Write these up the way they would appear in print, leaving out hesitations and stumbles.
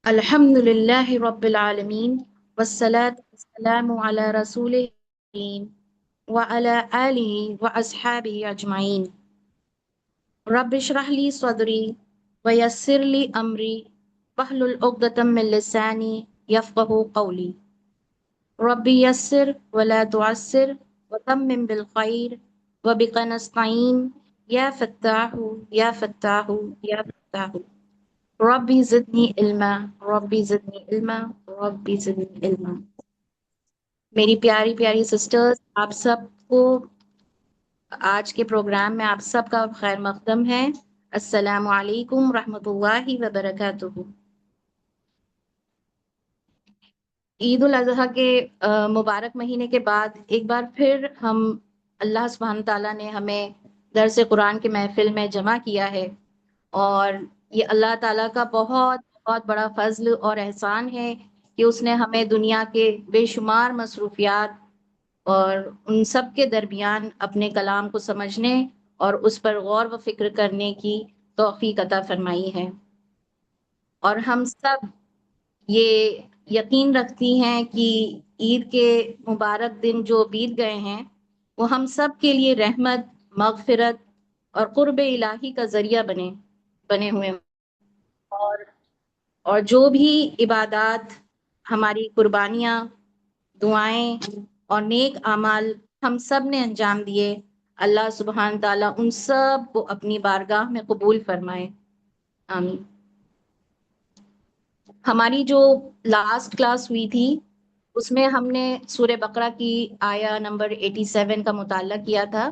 الحمد لله رب العالمين والصلاة والسلام على رسوله الكريم وعلى آله وأصحابه أجمعين. رب اشرح لي صدري ويسر لي أمري واحلل عقدة من لساني يفقه قولي. رب يسر ولا تعسر وتمم بالخير وبك نستعين يا فتاح يا فتاح يا فتاح. ربی زدنی علما ربی زدنی علما ربی زدنی علما. میری پیاری پیاری سسٹرز، آپ سب کو آج کے پروگرام میں آپ سب کا خیر مقدم ہے. السلام علیکم رحمۃ اللہ وبرکاتہ. عید الاضحیٰ کے مبارک مہینے کے بعد ایک بار پھر ہم اللہ سبحانہ تعالیٰ نے ہمیں درس قرآن کے محفل میں جمع کیا ہے، اور یہ اللہ تعالیٰ کا بہت بہت بڑا فضل اور احسان ہے کہ اس نے ہمیں دنیا کے بے شمار مصروفیات اور ان سب کے درمیان اپنے کلام کو سمجھنے اور اس پر غور و فکر کرنے کی توفیق عطا فرمائی ہے. اور ہم سب یہ یقین رکھتی ہیں کہ عید کے مبارک دن جو بیت گئے ہیں وہ ہم سب کے لیے رحمت، مغفرت اور قرب الہی کا ذریعہ بنے ہوئے ہیں. اور اور جو بھی عبادات، ہماری قربانیاں، دعائیں اور نیک اعمال ہم سب نے انجام دیے، اللہ سبحانہ تعالیٰ ان سب کو اپنی بارگاہ میں قبول فرمائے، آمین. ہماری جو لاسٹ کلاس ہوئی تھی اس میں ہم نے سورہ بقرہ کی آیا نمبر 87 کا مطالعہ کیا تھا،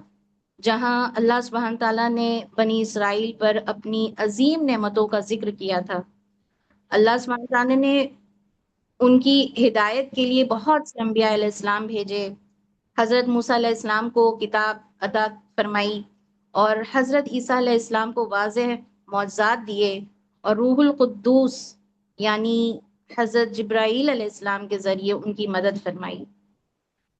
جہاں اللہ سبحانہ تعالیٰ نے بنی اسرائیل پر اپنی عظیم نعمتوں کا ذکر کیا تھا. اللہ سبحانہ تعالیٰ نے ان کی ہدایت کے لیے بہت سے انبیاء علیہ السلام بھیجے. حضرت موسیٰ علیہ السلام کو کتاب عطا فرمائی، اور حضرت عیسیٰ علیہ السلام کو واضح معجزات دیے، اور روح القدوس یعنی حضرت جبرائیل علیہ السلام کے ذریعے ان کی مدد فرمائی.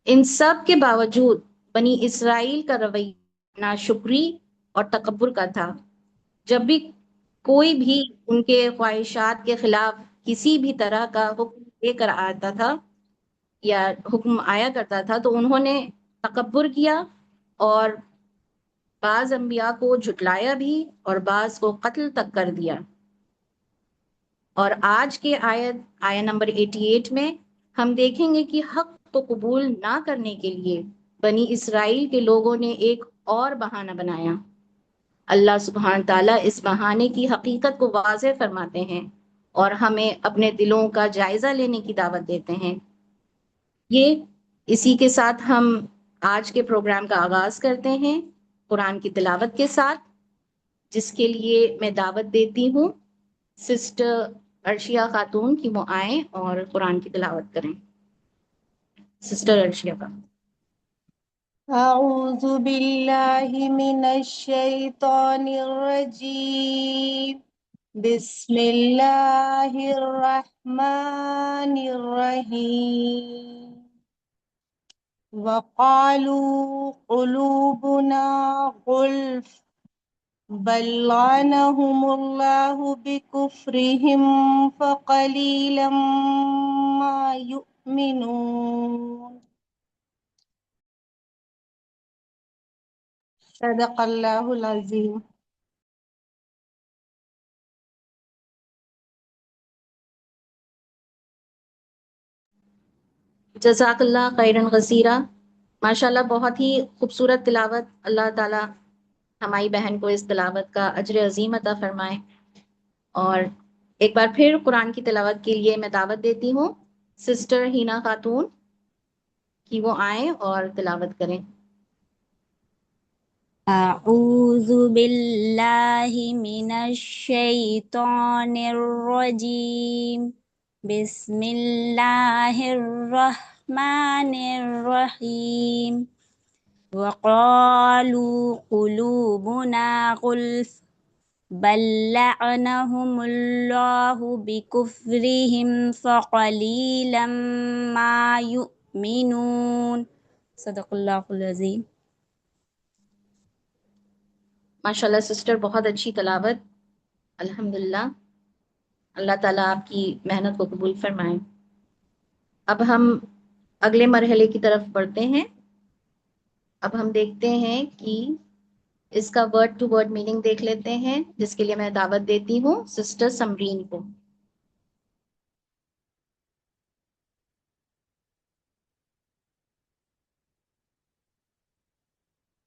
ان سب کے باوجود بنی اسرائیل کا رویہ ناشکری اور تکبر کا تھا. جب بھی کوئی بھی ان کے خواہشات کے خلاف کسی بھی طرح کا حکم لے کر آتا تھا یا حکم آیا کرتا تھا تو انہوں نے تکبر کیا، اور بعض انبیاء کو جھٹلایا بھی اور بعض کو قتل تک کر دیا. اور آج کے آیت نمبر 88 میں ہم دیکھیں گے کہ حق کو قبول نہ کرنے کے لیے بنی اسرائیل کے لوگوں نے ایک اور بہانہ بنایا. اللہ سبحانہ تعالیٰ اس بہانے کی حقیقت کو واضح فرماتے ہیں اور ہمیں اپنے دلوں کا جائزہ لینے کی دعوت دیتے ہیں. اسی کے ساتھ ہم آج کے پروگرام کا آغاز کرتے ہیں قرآن کی تلاوت کے ساتھ، جس کے لیے میں دعوت دیتی ہوں سسٹر عرشیہ خاتون کی، وہ آئیں اور قرآن کی تلاوت کریں. سسٹر عرشیہ کا. أعوذ بالله من الشيطان الرجيم. بسم الله الرحمن الرحيم. وقالوا قلوبنا غلف بل لعنهم الله بكفرهم فقليلا ما يؤمنون. صدق اللہ العظیم. جزاک اللہ خیرن غزیرہ. ماشاء اللہ بہت ہی خوبصورت تلاوت. اللہ تعالیٰ ہماری بہن کو اس تلاوت کا اجر عظیم عطا فرمائے. اور ایک بار پھر قرآن کی تلاوت کے لیے میں دعوت دیتی ہوں سسٹر ہینا خاتون کہ وہ آئیں اور تلاوت کریں. أعوذ بالله من الشيطان الرجيم. بسم الله الرحمن الرحيم. وقالوا قلوبنا غلف بل لعنهم الله بكفرهم فقليلا ما يؤمنون. صدق الله العظيم. ماشاء اللہ سسٹر، بہت اچھی تلاوت. الحمدللہ، اللہ تعالیٰ آپ کی محنت کو قبول فرمائیں۔ اب ہم اگلے مرحلے کی طرف بڑھتے ہیں۔ اب ہم دیکھتے ہیں کہ اس کا ورڈ ٹو ورڈ میننگ دیکھ لیتے ہیں، جس کے لیے میں دعوت دیتی ہوں سسٹر سمرین کو۔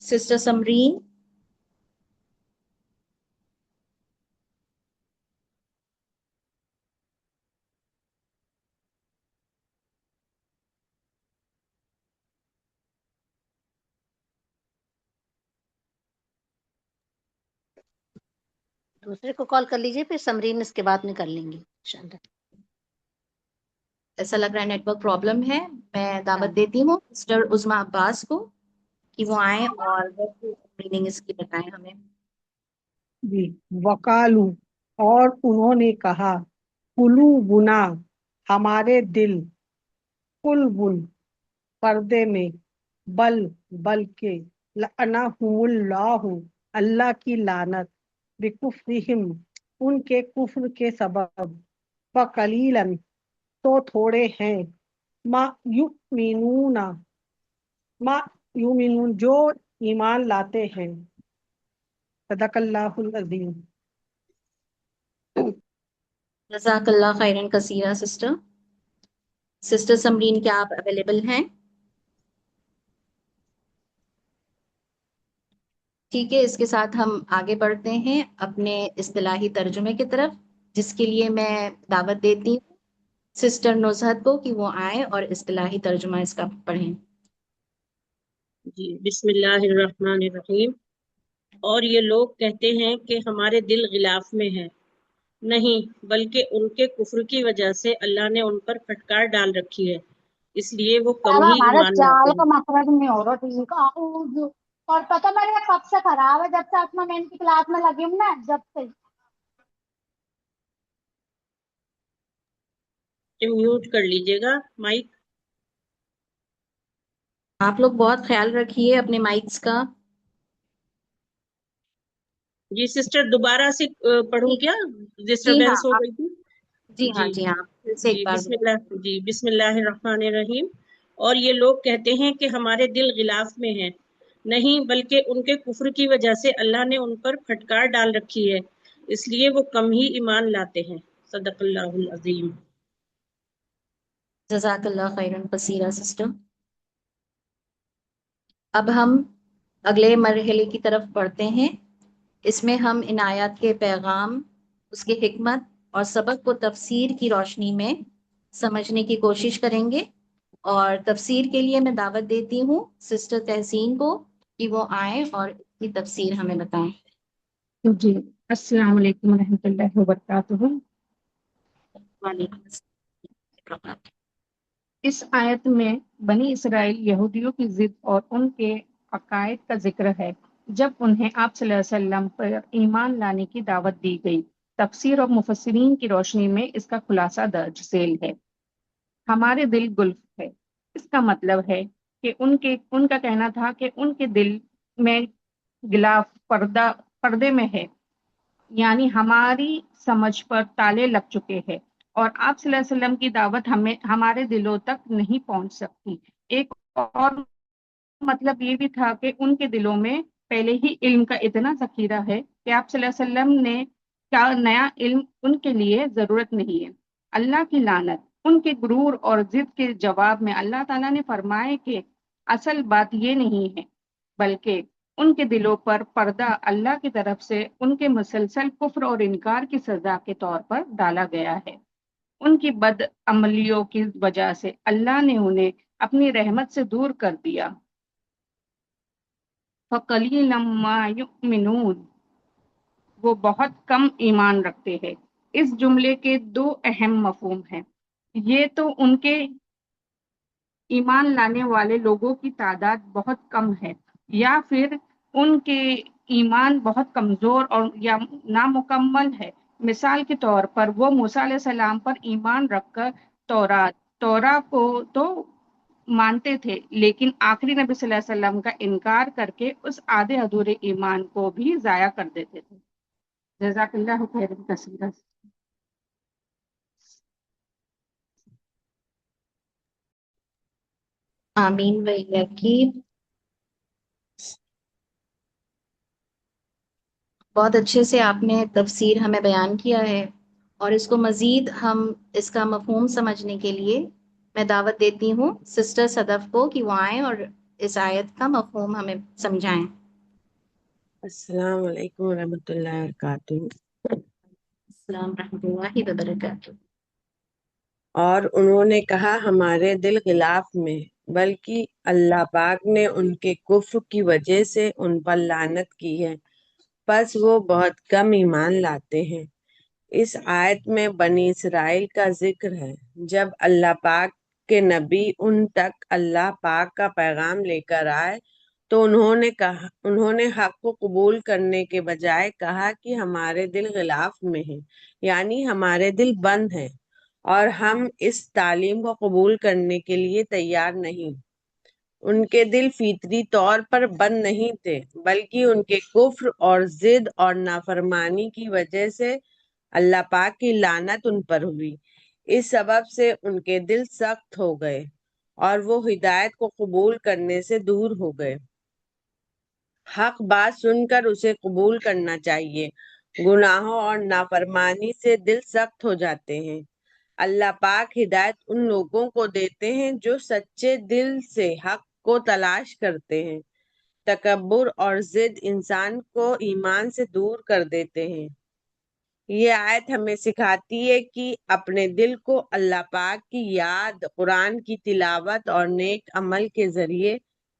سسٹر سمرین، دوسرے کو کال کر لیجیے، پھر سمرین اس کے بعد میں کر لیں گے انشاءاللہ۔ ایسا لگ رہا ہے نیٹ ورک پرابلم ہے۔ میں ہاں دعوت دیتی ہوں سسٹر عظما عباس کو کہ وہ آئیں اور میننگ اس کی بتائیں ہمیں۔ جی، وکالو، اور انہوں نے کہا، قلوبنا، ہمارے دل، قلبن، پردے میں، بلکہ لعنہم اللہ، اللہ کی لعنت، بکفرہم، ان کے کفر کے سبب، فقلیلاً، تو تھوڑے ہیں، ما یؤمنون، جو ایمان لاتے ہیں۔ صدق اللہ العظیم۔ جزاک اللہ خیرن کثیرہ سسٹر۔ سسٹر سمرین، کیا آپ اویلیبل ہیں؟ ٹھیک ہے، اس کے ساتھ ہم آگے بڑھتے ہیں اپنے اصطلاحی ترجمے کی طرف، جس کے لیے میں دعوت دیتی ہوں سسٹر نزہت کو کہ وہ آئیں اور اصطلاحی ترجمہ اس کا پڑھیں۔ جی، بسم اللہ الرحمن الرحیم۔ اور یہ لوگ کہتے ہیں کہ ہمارے دل غلاف میں ہیں، نہیں بلکہ ان کے کفر کی وجہ سے اللہ نے ان پر پھٹکار ڈال رکھی ہے، اس لیے وہ کم ہی ہمارا ایمان لاتے جال ہیں۔ کا مخرج نہیں ہو رہا ٹھیک ہے۔ اور پتہ میرے کب سے خراب ہے، جب سے آسما مین کی کلاس میں لگی ہوں نا، جب سے۔ میوٹ کر لیجئے گا مائک۔ آپ لوگ بہت خیال رکھیے اپنے مائکس کا۔ جی سسٹر، دوبارہ سے پڑھوں کیا؟ جی ہاں، ڈسٹربینس ہو گئی تھی۔ جی ہاں، جی جی ہاں، پھر سے ایک جی بار بسم اللہ الرحمن الرحیم۔ اور یہ لوگ کہتے ہیں کہ ہمارے دل غلاف میں ہیں، نہیں بلکہ ان کے کفر کی وجہ سے اللہ نے ان پر پھٹکار ڈال رکھی ہے، اس لیے وہ کم ہی ایمان لاتے ہیں۔ صدق اللہ العظیم۔ جزاک اللہ خیرن کثیرہ سسٹر۔ اب ہم اگلے مرحلے کی طرف بڑھتے ہیں۔ اس میں ہم ان آیات کے پیغام، اس کی حکمت اور سبق کو تفسیر کی روشنی میں سمجھنے کی کوشش کریں گے، اور تفسیر کے لیے میں دعوت دیتی ہوں سسٹر تحسین کو کہ وہ آئیں اور اس کی تفسیر ہمیں بتائیں۔ جی، السلام علیکم ورحمۃ اللہ وبرکاتہ۔ وعلیکم السلام۔ اس آیت میں بنی اسرائیل یہودیوں کی ضد اور ان کے عقائد کا ذکر ہے، جب انہیں آپ صلی اللہ علیہ وسلم پر ایمان لانے کی دعوت دی گئی۔ تفسیر اور مفسرین کی روشنی میں اس کا خلاصہ درج ذیل ہے۔ ہمارے دل گلف ہے، اس کا مطلب ہے کہ ان کا کہنا تھا کہ ان کے دل میں غلاف، پردے میں ہے، یعنی ہماری سمجھ پر تالے لگ چکے ہیں، اور آپ صلی اللہ علیہ وسلم کی دعوت ہمارے دلوں تک نہیں پہنچ سکتی۔ ایک اور مطلب یہ بھی تھا کہ ان کے دلوں میں پہلے ہی علم کا اتنا ذخیرہ ہے کہ آپ صلی اللہ علیہ وسلم نے کیا نیا علم ان کے لیے ضرورت نہیں ہے۔ اللہ کی لعنت، ان کے غرور اور ضد کے جواب میں اللہ تعالیٰ نے فرمایا کہ اصل بات یہ نہیں ہے، بلکہ ان کے دلوں پر پردہ اللہ کی طرف سے ان کے مسلسل کفر اور انکار کی سزا کے طور پر ڈالا گیا ہے۔ ان کی بد عملیوں کی وجہ سے اللہ نے انہیں اپنی رحمت سے دور کر دیا۔ فَقَلِيلًا مَا يُؤْمِنُونَ، وہ بہت کم ایمان رکھتے ہیں۔ اس جملے کے دو اہم مفہوم ہیں۔ یہ تو ان کے ایمان لانے والے لوگوں کی تعداد بہت کم ہے، یا پھر ان کے ایمان بہت کمزور اور یا نامکمل ہے۔ مثال کے طور پر وہ موسیٰ علیہ السلام پر ایمان رکھ کر تورا کو تو مانتے تھے، لیکن آخری نبی صلی اللہ علیہ وسلم کا انکار کر کے اس آدھے ادھورے ایمان کو بھی ضائع کر دیتے تھے۔ جزاک اللہ خیر کثیرا۔ آمین ویاکی. بہت اچھے سے آپ نے تفسیر ہمیں بیان کیا ہے، اور اس کو مزید ہم اس کا مفہوم سمجھنے کے لیے میں دعوت دیتی ہوں سسٹر صدف کو کہ وہ آئیں اور اس آیت کا مفہوم ہمیں سمجھائیں. السلام علیکم ورحمۃ اللہ وبرکاتہ. السلام ورحمۃ اللہ وبرکاتہ. اور انہوں نے کہا ہمارے دل غلاف میں، بلکہ اللہ پاک نے ان کے کفر کی وجہ سے ان پر لعنت کی ہے، پس وہ بہت کم ایمان لاتے ہیں. اس آیت میں بنی اسرائیل کا ذکر ہے. جب اللہ پاک کے نبی ان تک اللہ پاک کا پیغام لے کر آئے تو انہوں نے حق کو قبول کرنے کے بجائے کہا کہ ہمارے دل غلاف میں ہیں، یعنی ہمارے دل بند ہیں اور ہم اس تعلیم کو قبول کرنے کے لیے تیار نہیں. ان کے دل فطری طور پر بند نہیں تھے، بلکہ ان کے کفر اور ضد اور نافرمانی کی وجہ سے اللہ پاک کی لعنت ان پر ہوئی. اس سبب سے ان کے دل سخت ہو گئے اور وہ ہدایت کو قبول کرنے سے دور ہو گئے. حق بات سن کر اسے قبول کرنا چاہیے. گناہوں اور نافرمانی سے دل سخت ہو جاتے ہیں. اللہ پاک ہدایت ان لوگوں کو دیتے ہیں جو سچے دل سے حق کو تلاش کرتے ہیں. تکبر اور ضد انسان کو ایمان سے دور کر دیتے ہیں. یہ آیت ہمیں سکھاتی ہے کہ اپنے دل کو اللہ پاک کی یاد، قرآن کی تلاوت اور نیک عمل کے ذریعے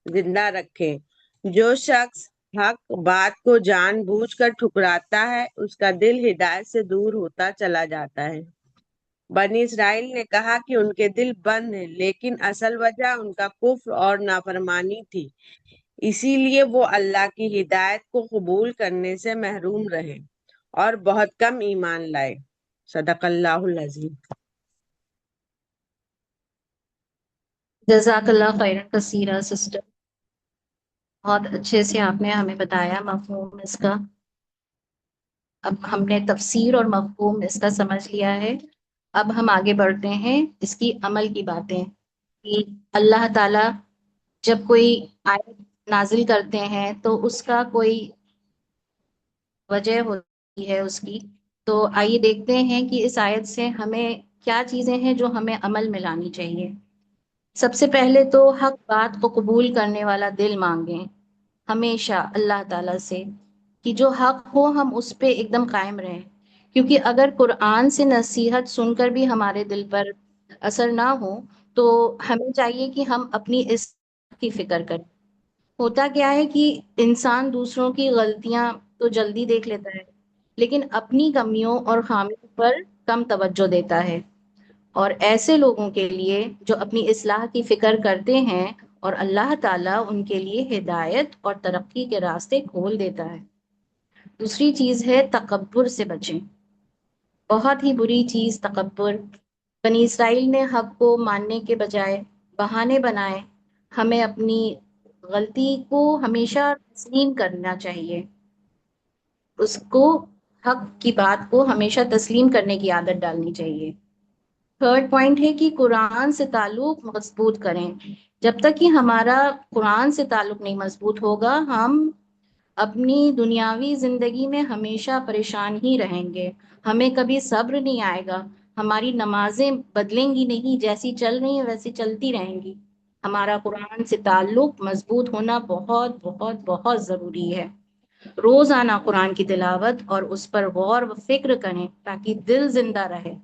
زندہ رکھیں. جو شخص حق بات کو جان بوجھ کر ٹھکراتا ہے اس کا دل ہدایت سے دور ہوتا چلا جاتا ہے. بنی اسرائیل نے کہا کہ ان کے دل بند ہیں، لیکن اصل وجہ ان کا کفر اور نافرمانی تھی. اسی لیے وہ اللہ کی ہدایت کو قبول کرنے سے محروم رہے اور بہت کم ایمان لائے. صدق اللہ العظیم. جزاک اللہ خیرا کثیرا سسٹر. بہت اچھے سے آپ نے ہمیں بتایا مفہوم اس کا. اب ہم نے تفسیر اور مفہوم اس کا سمجھ لیا ہے. اب ہم آگے بڑھتے ہیں اس کی عمل کی باتیں. کہ اللہ تعالیٰ جب کوئی آیت نازل کرتے ہیں تو اس کا کوئی وجہ ہوتی ہے اس کی. تو آئیے دیکھتے ہیں کہ اس آیت سے ہمیں کیا چیزیں ہیں جو ہمیں عمل میں لانی چاہیے. سب سے پہلے تو حق بات کو قبول کرنے والا دل مانگیں ہمیشہ اللہ تعالیٰ سے، کہ جو حق ہو ہم اس پہ ایک دم قائم رہیں. کیونکہ اگر قرآن سے نصیحت سن کر بھی ہمارے دل پر اثر نہ ہو تو ہمیں چاہیے کہ ہم اپنی اس کی فکر کریں. ہوتا کیا ہے کہ انسان دوسروں کی غلطیاں تو جلدی دیکھ لیتا ہے، لیکن اپنی کمیوں اور خامیوں پر کم توجہ دیتا ہے. اور ایسے لوگوں کے لیے جو اپنی اصلاح کی فکر کرتے ہیں اور اللہ تعالیٰ ان کے لیے ہدایت اور ترقی کے راستے کھول دیتا ہے. دوسری چیز ہے تکبر سے بچیں. بہت ہی بری چیز تکبر. بنی اسرائیل نے حق کو ماننے کے بجائے بہانے بنائے. ہمیں اپنی غلطی کو ہمیشہ تسلیم کرنا چاہیے. اس کو حق کی بات کو ہمیشہ تسلیم کرنے کی عادت ڈالنی چاہیے. تھرڈ پوائنٹ ہے کہ قرآن سے تعلق مضبوط کریں. جب تک کہ ہمارا قرآن سے تعلق نہیں مضبوط ہوگا ہم اپنی دنیاوی زندگی میں ہمیشہ پریشان ہی رہیں گے. ہمیں کبھی صبر نہیں آئے گا. ہماری نمازیں بدلیں گی نہیں، جیسی چل رہی ہیں ویسی چلتی رہیں گی. ہمارا قرآن سے تعلق مضبوط ہونا بہت بہت بہت ضروری ہے. روزانہ قرآن کی تلاوت اور اس پر غور و فکر کریں تاکہ دل زندہ رہے.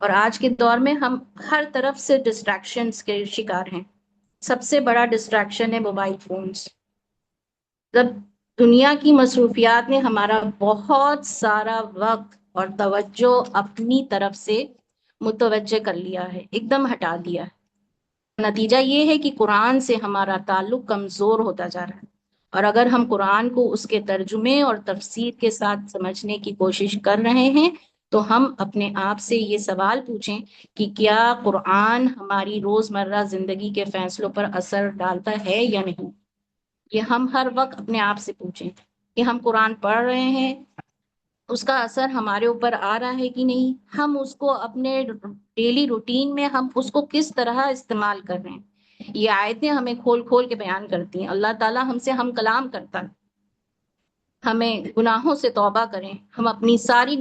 اور آج کے دور میں ہم ہر طرف سے ڈسٹریکشنز کے شکار ہیں. سب سے بڑا ڈسٹریکشن ہے موبائل فونز. جب دنیا کی مصروفیات نے ہمارا بہت سارا وقت اور توجہ اپنی طرف سے متوجہ کر لیا ہے، ایک دم ہٹا دیا ہے. نتیجہ یہ ہے کہ قرآن سے ہمارا تعلق کمزور ہوتا جا رہا ہے. اور اگر ہم قرآن کو اس کے ترجمے اور تفسیر کے ساتھ سمجھنے کی کوشش کر رہے ہیں تو ہم اپنے آپ سے یہ سوال پوچھیں کہ کیا قرآن ہماری روزمرہ زندگی کے فیصلوں پر اثر ڈالتا ہے یا نہیں. یہ ہم ہر وقت اپنے آپ سے پوچھیں کہ ہم قرآن پڑھ رہے ہیں، اس کا اثر ہمارے اوپر آ رہا ہے کہ نہیں. ہم اس کو اپنے ڈیلی روٹین میں ہم اس کو کس طرح استعمال کر رہے ہیں. یہ آیتیں ہمیں کھول کھول کے بیان کرتی ہیں. اللہ تعالیٰ ہم سے ہم کلام کرتا ہے. ہمیں گناہوں سے توبہ کریں. ہم اپنی ساری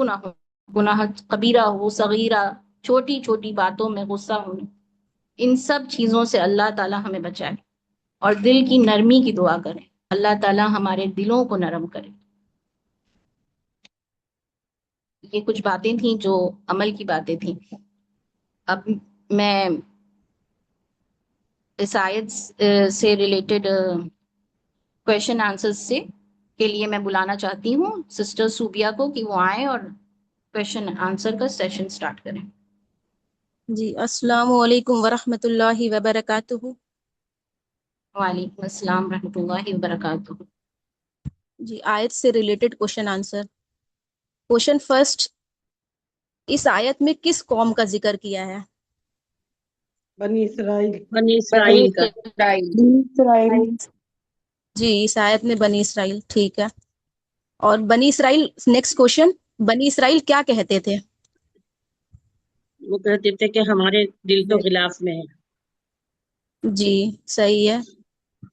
گناہ کبیرہ ہو صغیرہ، چھوٹی چھوٹی باتوں میں غصہ ہونے، ان سب چیزوں سے اللہ تعالیٰ ہمیں بچائے. اور دل کی نرمی کی دعا کریں. اللہ تعالیٰ ہمارے دلوں کو نرم کرے. یہ کچھ باتیں تھیں جو عمل کی باتیں تھیں. اب میں اس آیت سے ریلیٹڈ کویشچن آنسر سے کے لیے میں بلانا چاہتی ہوں سسٹر صوبیہ کو کہ وہ آئیں اور کویشچن آنسر کا سیشن سٹارٹ کریں. جی السلام علیکم ورحمۃ اللہ وبرکاتہ. وعلیکم السلام ورحمۃ اللہ وبرکاتہ. جی آیت سے related question answer. Question first, اس آیت میں کس قوم کا ذکر کیا ہے؟ بنی اسرائیل. بنی اسرائیل کا. اسرائیل. جی اس آیت میں بنی اسرائیل، ٹھیک ہے. اور بنی اسرائیل، نیکسٹ کوشچن، بنی اسرائیل کیا کہتے تھے؟ وہ کہتے تھے کہ ہمارے دل تو غلاف میں ہے. جی صحیح ہے.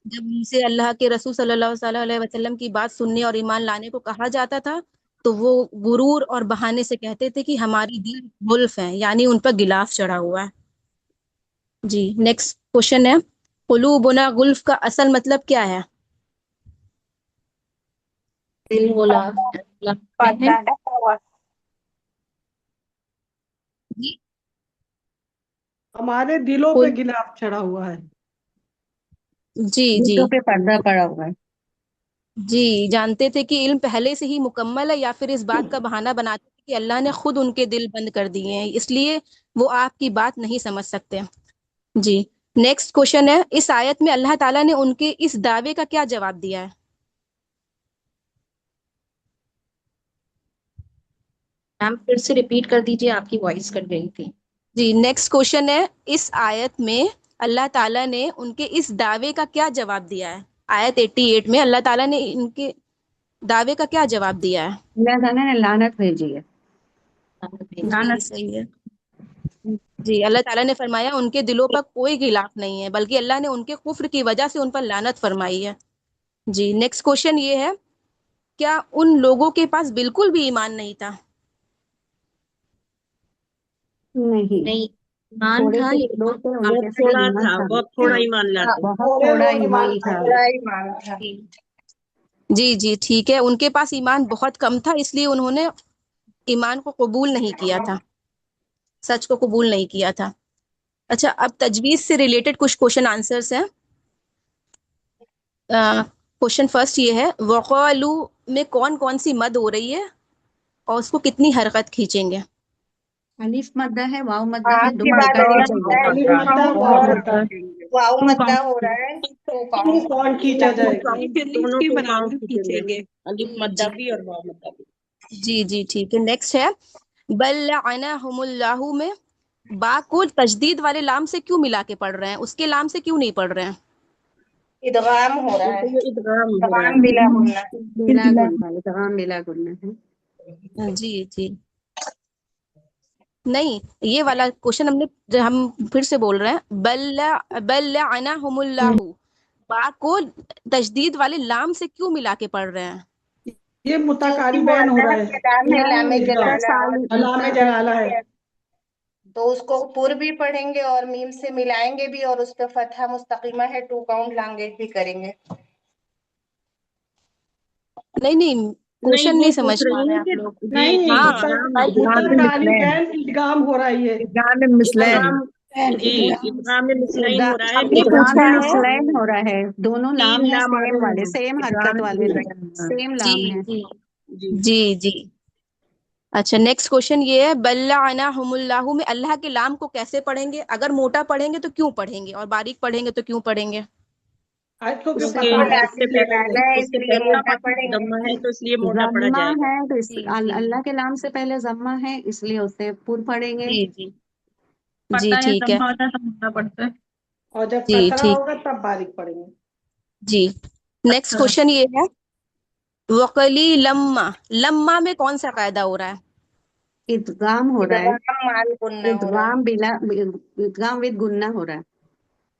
جب ان سے اللہ کے رسول صلی اللہ علیہ وسلم کی بات سننے اور ایمان لانے کو کہا جاتا تھا تو وہ غرور اور بہانے سے کہتے تھے کہ ہماری دل غلف ہیں، یعنی ان پر غلاف چڑھا ہوا ہے. جی نیکسٹ کوشچن ہے، قلوبنا غلف کا اصل مطلب کیا ہے؟ دل غلاف ہے. جی ہمارے دلوں پہ غلاف چڑھا ہوا ہے. جی جی دلوں پہ پردہ پڑا ہوا ہے. جی جانتے تھے کہ علم پہلے سے ہی مکمل ہے، یا پھر اس بات کا بہانہ بناتے تھے کہ اللہ نے خود ان کے دل بند کر دیے ہیں، اس لیے وہ آپ کی بات نہیں سمجھ سکتے. جی نیکسٹ کوشچن ہے، اس آیت میں اللہ تعالیٰ نے ان کے اس دعوے کا کیا جواب دیا ہے؟ میم پھر سے ریپیٹ کر دیجیے، آپ کی وائس کٹ گئی تھی. جی نیکسٹ کوشچن ہے، اس آیت میں اللہ تعالیٰ نے ان کے اس دعوے کا کیا جواب دیا ہے؟ آیت 88 میں اللہ تعالیٰ نے ان کے دعوے کا کیا جواب دیا ہے؟ اللہ تعالیٰ نے لعنت بھیجی ہے. جی صحیح ہے. جی اللہ تعالیٰ نے فرمایا ان کے دلوں پر کوئی غلاف نہیں ہے، بلکہ اللہ نے ان کے کفر کی وجہ سے ان پر لعنت فرمائی ہے. جی نیکسٹ کوشچن یہ ہے، کیا ان لوگوں کے پاس بالکل بھی ایمان نہیں تھا؟ نہیں، ایمان تھوڑے تھا سے لیکن لوگ تھے، ان بہت کے تھوڑا ایمان تھا، تھا، بہت تھوڑا ایمان لاتے. بہت تھوڑا ایمان تھا. جی جی ٹھیک ہے، ان کے پاس ایمان بہت کم تھا، اس لیے انہوں نے ایمان کو قبول نہیں کیا تھا، سچ کو قبول نہیں کیا تھا. اچھا اب تجویز سے ریلیٹڈ کچھ کوشچن آنسرس ہیں. کوشچن فرسٹ یہ ہے، وقالو میں کون کون سی مد ہو رہی ہے اور اس کو کتنی حرکت کھینچیں گے؟ الف مدہ ہے، واو مدہ ہے، دو بات حرکتیں واؤ مدہ ہو رہا ہے تو کون کھینچا جائے گا؟ دونوں ٹو کاؤنٹ کھینچیں گے، الف مدہ بھی اور واو مدہ بھی. جی جی ٹھیک ہے. نیکسٹ ہے، بل لعنہم اللہ میں با کو تشدید والے لام سے کیوں ملا کے پڑھ رہے ہیں، اس کے لام سے کیوں نہیں پڑھ رہے ہیں؟ ادغام ہو رہا ہے. کیونکہ یہ ادغام ہو رہا ادغام بلا ہونا. بلا گنہ، ادغام بلا گنہ ہے. جی جی نہیں، یہ والا کوشچن ہم پھر سے بول رہے ہیں، بل لعنہم اللہ با کو تشدید والے لام سے کیوں ملا کے پڑھ رہے ہیں؟ یہ کیونکہ متقاری وہ بیان ہو رہا اللہ ہے. کلام ہے، لام جلالہ. علام جلالہ ہے. تو اس کو پر بھی پڑھیں گے اور میم سے ملائیں گے بھی، اور اس پہ فتحہ مستقیمہ ہے، 2 کاؤنٹ لانگیج بھی کریں گے. نہیں کوشچن وہ نہیں پوچھ سمجھ پا رہی رہے ہیں ہیں آپ کہ لوگ. نہیں، ہاں متقاری بیان ادغام ہو رہا ہے. یہ ادغام، جی ادغام مثلین ہو رہا ہے. ادغام مثلین ہو رہا ہے، دونوں لام تین ہیں لام آ سیم رہے والے، ہیں. سیم حرکت والے، سیم جی لام ہیں. جی جی جی جی اچھا نیکسٹ کوشچن یہ ہے، بل لعنہم اللہ میں اللہ کے لام کو کیسے پڑھیں گے؟ اگر موٹا پڑھیں گے تو کیوں پڑھیں گے، اور باریک پڑھیں گے تو کیوں پڑھیں گے؟ اس کے وہ اس سے پہلے ہے، اس اس سے لیے پہلے موٹا پڑیں گے. ضمہ ہے تو اس لیے موٹا پڑا ضمہ جائے گا. ہے تو اللہ کے لام سے پہلے ضمہ ہے، اس لیے اسے پر پڑھیں گے. جی جی جی ٹھیک ہے. اور جب جی کسرہ ٹھیک ہوگا تب باریک پڑیں گے. جی نیکسٹ کوشچن یہ ہے، وقلی لما میں کون سا قاعدہ ہو رہا ہے؟ ادغام ہو رہا ہے، ادغام مال گنہ ہو رہا ہے. ادغام ود گنہ ہو رہا ہے.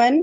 1,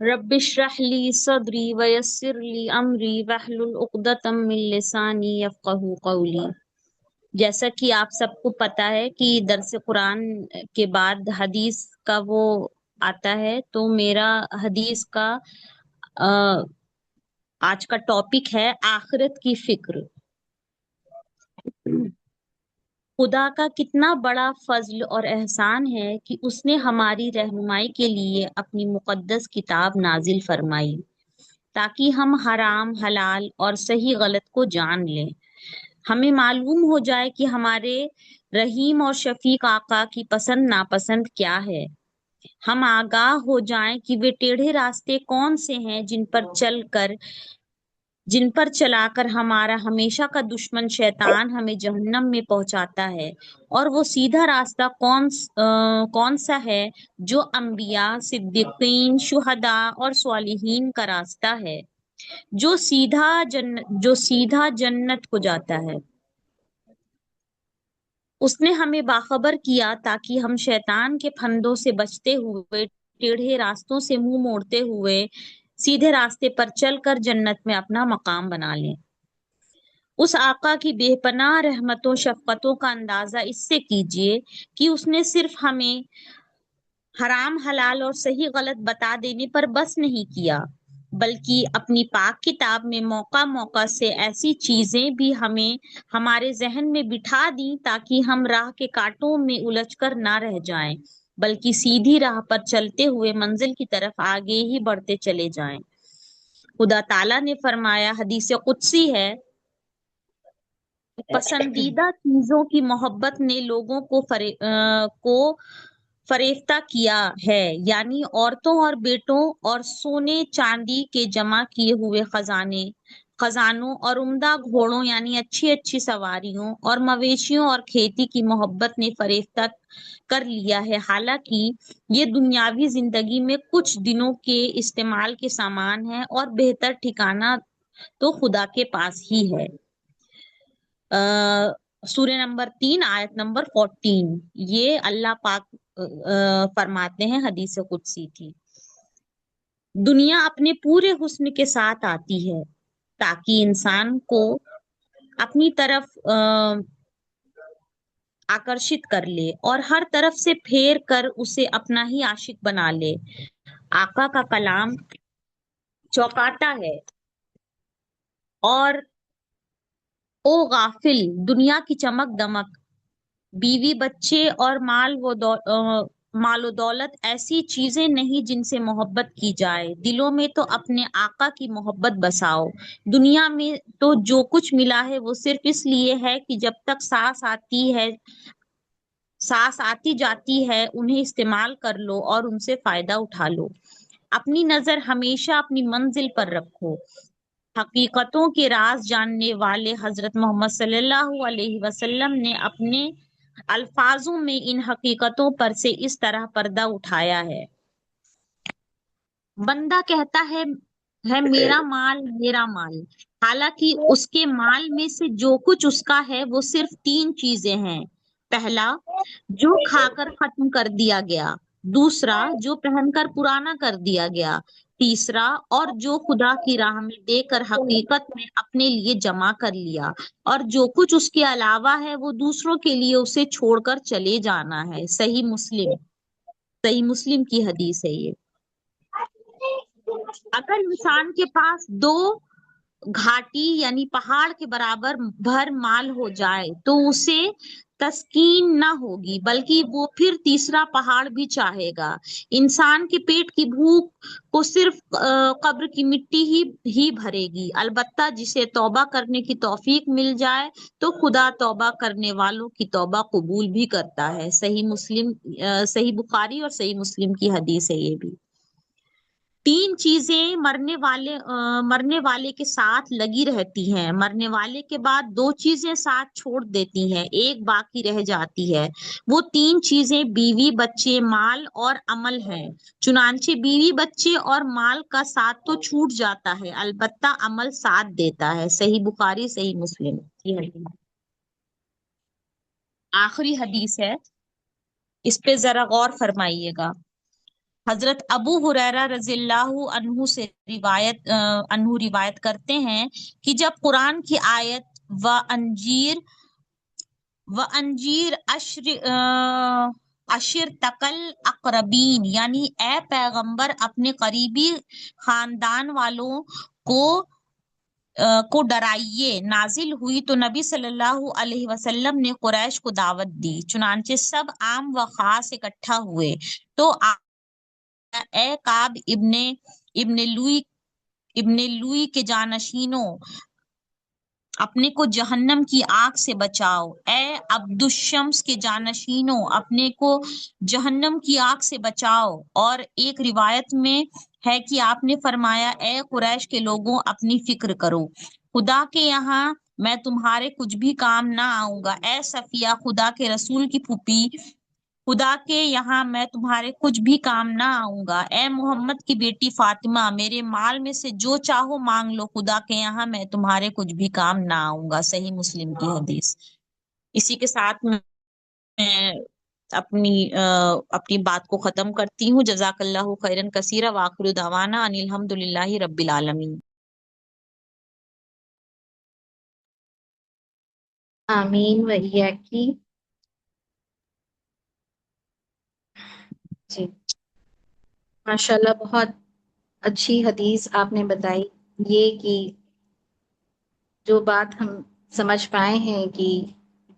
رب اشرح لی صدری ویسر لی امری واحلل عقدۃ من لسانی یفقہوا قولی۔ جیسا کہ آپ سب کو پتہ ہے کہ درس قرآن کے بعد حدیث کا وہ آتا ہے، تو میرا حدیث کا آج کا ٹاپک ہے آخرت کی فکر۔ خدا کا کتنا بڑا فضل اور احسان ہے کہ اس نے ہماری رہنمائی کے لیے اپنی مقدس کتاب نازل فرمائی تاکہ ہم حرام، حلال اور صحیح غلط کو جان لیں، ہمیں معلوم ہو جائے کہ ہمارے رحیم اور شفیق آقا کی پسند ناپسند کیا ہے، ہم آگاہ ہو جائیں کہ وہ ٹیڑھے راستے کون سے ہیں جن پر چلا کر ہمارا ہمیشہ کا دشمن شیطان ہمیں جہنم میں پہنچاتا ہے، اور وہ سیدھا راستہ کون سا ہے جو انبیاء، صدیقین، شہداء اور صالحین کا راستہ ہے، جو سیدھا جنت کو جاتا ہے۔ اس نے ہمیں باخبر کیا تاکہ ہم شیطان کے پھندوں سے بچتے ہوئے، ٹیڑھے راستوں سے منہ موڑتے ہوئے سیدھے راستے پر چل کر جنت میں اپنا مقام بنا لیں۔ اس آقا کی بے پناہ رحمتوں شفقتوں کا اندازہ اس سے کیجئے کہ اس نے صرف ہمیں حرام حلال اور صحیح غلط بتا دینے پر بس نہیں کیا، بلکہ اپنی پاک کتاب میں موقع موقع سے ایسی چیزیں بھی ہمارے ذہن میں بٹھا دیں تاکہ ہم راہ کے کانٹوں میں الجھ کر نہ رہ جائیں، بلکہ سیدھی راہ پر چلتے ہوئے منزل کی طرف آگے ہی بڑھتے چلے جائیں۔ خدا تعالیٰ نے فرمایا، حدیث قدسی ہے، پسندیدہ چیزوں کی محبت نے لوگوں کو فریفتہ کیا ہے، یعنی عورتوں اور بیٹوں اور سونے چاندی کے جمع کیے ہوئے خزانوں اور عمدہ گھوڑوں یعنی اچھی اچھی سواریوں اور مویشیوں اور کھیتی کی محبت نے فریفتہ کر لیا ہے، حالانکہ یہ دنیاوی زندگی میں کچھ دنوں کے استعمال کے سامان ہے اور بہتر ٹھکانہ تو خدا کے پاس ہی ہے۔ سورہ نمبر 3 آیت نمبر 14، یہ اللہ پاک فرماتے ہیں، حدیث قدسی تھی۔ دنیا اپنے پورے حسن کے ساتھ آتی ہے تاکہ انسان کو اپنی طرف آکرشت کر لے اور ہر طرف سے پھیر کر اسے اپنا ہی عاشق بنا لے۔ آقا کا کلام چوکاتا ہے، اور او غافل، دنیا کی چمک دمک، بیوی بچے اور مال و دولت ایسی چیزیں نہیں جن سے محبت کی جائے، دلوں میں تو اپنے آقا کی محبت بساؤ۔ دنیا میں تو جو کچھ ملا ہے وہ صرف اس لیے ہے کہ جب تک سانس آتی جاتی ہے انہیں استعمال کر لو اور ان سے فائدہ اٹھا لو۔ اپنی نظر ہمیشہ اپنی منزل پر رکھو۔ حقیقتوں کے راز جاننے والے حضرت محمد صلی اللہ علیہ وسلم نے اپنے الفاظوں میں ان حقیقتوں پر سے اس طرح پردہ اٹھایا ہے۔ بندہ کہتا ہے میرا مال، حالانکہ اس کے مال میں سے جو کچھ اس کا ہے وہ صرف 3 چیزیں ہیں۔ پہلا، جو کھا کر ختم کر دیا گیا، دوسرا جو پہن کر پرانا کر دیا گیا، تیسرا اور جو خدا کی راہ میں دے کر حقیقت میں اپنے لیے جمع کر لیا، اور جو کچھ اس کے علاوہ ہے وہ دوسروں کے لیے اسے چھوڑ کر چلے جانا ہے۔ صحیح مسلم کی حدیث ہے یہ۔ اگر انسان کے پاس 2 گھاٹی یعنی پہاڑ کے برابر بھر مال ہو جائے تو اسے تسکین نہ ہوگی، بلکہ وہ پھر تیسرا پہاڑ بھی چاہے گا۔ انسان کے پیٹ کی بھوک کو صرف قبر کی مٹی ہی بھرے گی، البتہ جسے توبہ کرنے کی توفیق مل جائے تو خدا توبہ کرنے والوں کی توبہ قبول بھی کرتا ہے۔ صحیح بخاری اور صحیح مسلم کی حدیث ہے یہ بھی۔ 3 چیزیں مرنے والے کے ساتھ لگی رہتی ہیں، مرنے والے کے بعد 2 چیزیں ساتھ چھوڑ دیتی ہیں، ایک باقی رہ جاتی ہے۔ وہ 3 چیزیں بیوی، بچے، مال اور عمل ہیں۔ چنانچہ بیوی، بچے اور مال کا ساتھ تو چھوٹ جاتا ہے، البتہ عمل ساتھ دیتا ہے۔ صحیح بخاری، صحیح مسلم کی حدیث۔ آخری حدیث ہے، اس پہ ذرا غور فرمائیے گا۔ حضرت ابو ہریرہ رضی اللہ عنہ سے روایت کرتے ہیں کہ جب قرآن کی آیت وَأَنذِرْ عشر تقل اقربین یعنی اے پیغمبر اپنے قریبی خاندان والوں کو ڈرائیے نازل ہوئی تو نبی صلی اللہ علیہ وسلم نے قریش کو دعوت دی، چنانچہ سب عام و خاص اکٹھا ہوئے تو اے کعب ابن لوئی کے جانشینوں اپنے کو جہنم کی آگ سے بچاؤ، اے عبد الشمس کے جانشینوں اپنے کو جہنم کی آگ سے بچاؤ۔ اور ایک روایت میں ہے کہ آپ نے فرمایا اے قریش کے لوگوں اپنی فکر کرو، خدا کے یہاں میں تمہارے کچھ بھی کام نہ آؤں گا، اے صفیہ خدا کے رسول کی پھوپھی خدا کے یہاں میں تمہارے کچھ بھی کام نہ آؤں گا، اے محمد کی بیٹی فاطمہ میرے مال میں سے جو چاہو مانگ لو، خدا کے یہاں میں تمہارے کچھ بھی کام نہ آؤں گا۔ صحیح مسلم کی حدیث۔ اسی کے ساتھ میں اپنی بات کو ختم کرتی ہوں۔ جزاک اللہ خیرن کثیرا وآخر دعوانا ان الحمد للہ رب العالمین۔ آمین و ایاکی۔ جی ماشاءاللہ بہت اچھی حدیث آپ نے بتائی، یہ کہ جو بات ہم سمجھ پائے ہیں کہ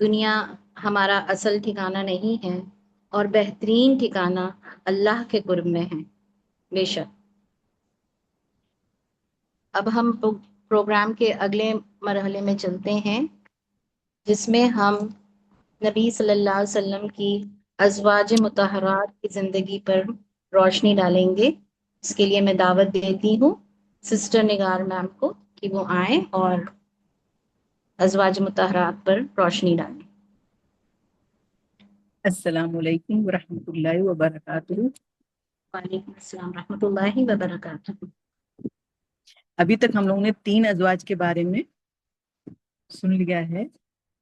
دنیا ہمارا اصل ٹھکانہ نہیں ہے اور بہترین ٹھکانہ اللہ کے قرب میں ہے بے شک۔ اب ہم پروگرام کے اگلے مرحلے میں چلتے ہیں جس میں ہم نبی صلی اللہ علیہ وسلم کی ازواج مطہرات کی زندگی پر روشنی ڈالیں گے۔ اس کے لیے میں دعوت دیتی ہوں سسٹر نگار میم کو کہ وہ آئیں اور ازواج مطہرات پر روشنی ڈالیں۔ السلام علیکم ورحمۃ اللہ وبرکاتہ۔ وعلیکم السلام ورحمۃ اللہ وبرکاتہ۔ ابھی تک ہم لوگوں نے 3 ازواج کے بارے میں سن لیا ہے۔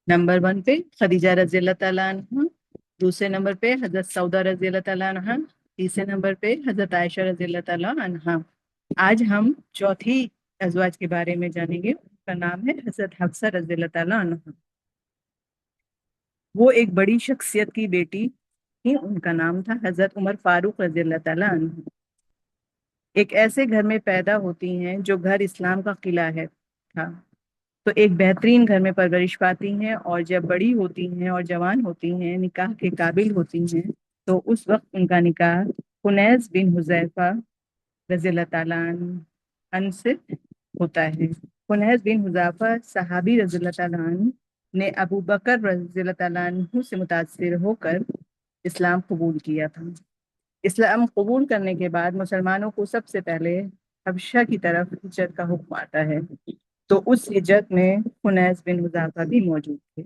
نمبر 1 پہ خدیجہ رضی اللہ تعالیٰ عنہ، دوسرے نمبر پہ حضرت سعودہ رضی اللہ تعالیٰ عنہ، تیسرے نمبر پہ حضرت عائشہ رضی اللہ تعالیٰ عنہ۔ آج ہم چوتھی ازواج کے بارے میں جانیں گے، اس کا نام ہے حضرت حفصہ رضی اللہ تعالیٰ عنہ۔ وہ ایک بڑی شخصیت کی بیٹی تھی، ان کا نام تھا حضرت عمر فاروق رضی اللہ تعالیٰ عنہ۔ ایک ایسے گھر میں پیدا ہوتی ہیں جو گھر اسلام کا قلعہ تھا، تو ایک بہترین گھر میں پرورش پاتی ہیں، اور جب بڑی ہوتی ہیں اور جوان ہوتی ہیں، نکاح کے قابل ہوتی ہیں، تو اس وقت ان کا نکاح خنیس بن حذیفہ رضی اللہ تعالیٰ عنہ سے ہوتا ہے۔ خنیس بن حذیفہ صحابی رضی اللہ تعالیٰ عنہ نے ابو بکر رضی اللہ تعالیٰ عنہ سے متاثر ہو کر اسلام قبول کیا تھا۔ اسلام قبول کرنے کے بعد مسلمانوں کو سب سے پہلے حبشہ کی طرف ہجرت کا حکم آتا ہے، تو اس ہجرت میں خنیس بن حذیفہ بھی موجود تھے۔